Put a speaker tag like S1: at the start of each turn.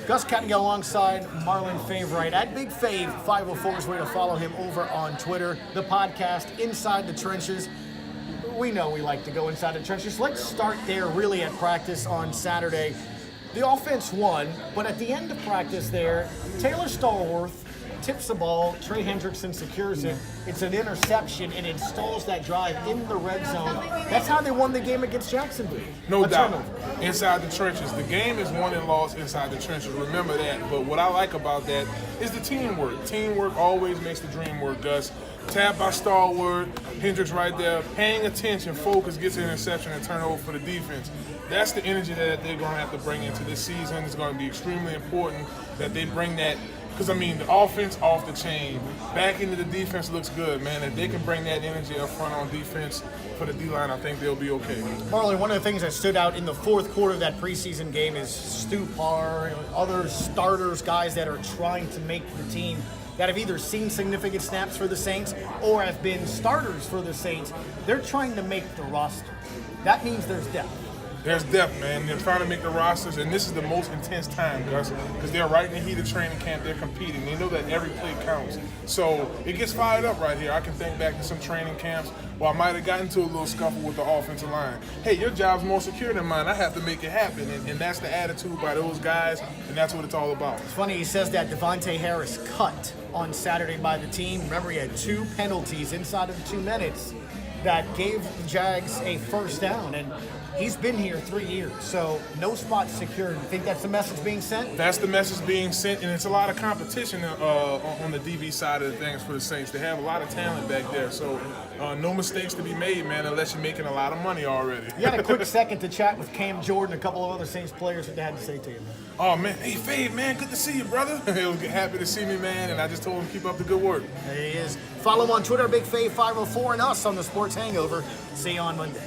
S1: Gus Kattengell alongside Marlon Favorite at Big Fave 504 is where to follow him over on Twitter. The podcast, Inside the Trenches. We know we like to go inside the trenches. Let's start there really at practice on Saturday. The offense won, but at the end of practice there, Taylor Stallworth tips the ball, Trey Hendrickson secures it. It's an interception and it stalls that drive in the red zone. That's how they won the game against Jacksonville.
S2: No doubt. Inside the trenches. The game is won and lost inside the trenches. Remember that. But what I like about that is the teamwork. Teamwork always makes the dream work, Gus. Tap by Stallworth, Hendricks right there, paying attention, focus, gets an interception and turn over for the defense. That's the energy that they're going to have to bring into this season. It's going to be extremely important that they bring that. Because, I mean, the offense off the chain, back into the defense looks good, man. If they can bring that energy up front on defense for the D-line, I think they'll be okay.
S1: Marlon, one of the things that stood out in the fourth quarter of that preseason game is Stu Parr, other starters, guys that are trying to make the team, that have either seen significant snaps for the Saints or have been starters for the Saints. They're trying to make the roster. That means there's depth.
S2: There's depth, man. They're trying to make the rosters, and this is the most intense time, Gus, because they're right in the heat of training camp. They're competing. They know that every play counts. So it gets fired up right here. I can think back to some training camps where I might have gotten into a little scuffle with the offensive line. Hey, your job's more secure than mine. I have to make it happen, and that's the attitude by those guys, and that's what it's all about.
S1: It's funny he says that Devontae Harris cut on Saturday by the team. Remember, he had 2 penalties inside of 2 minutes that gave the Jags a first down, and he's been here 3 years, so no spot secured. You think that's the message being sent?
S2: That's the message being sent, and it's a lot of competition on the DB side of the things for the Saints. They have a lot of talent back there, so no mistakes to be made, man, unless you're making a lot of money already.
S1: You had a quick second to chat with Cam Jordan, a couple of other Saints players. What they had to say to you, man?
S2: Oh, man. Hey, Fave, man, good to see you, brother. He was happy to see me, man, and I just told him to keep up the good work.
S1: There he is. Follow him on Twitter, Big Fave 504, and us on the Sports Hangover. See you on Monday.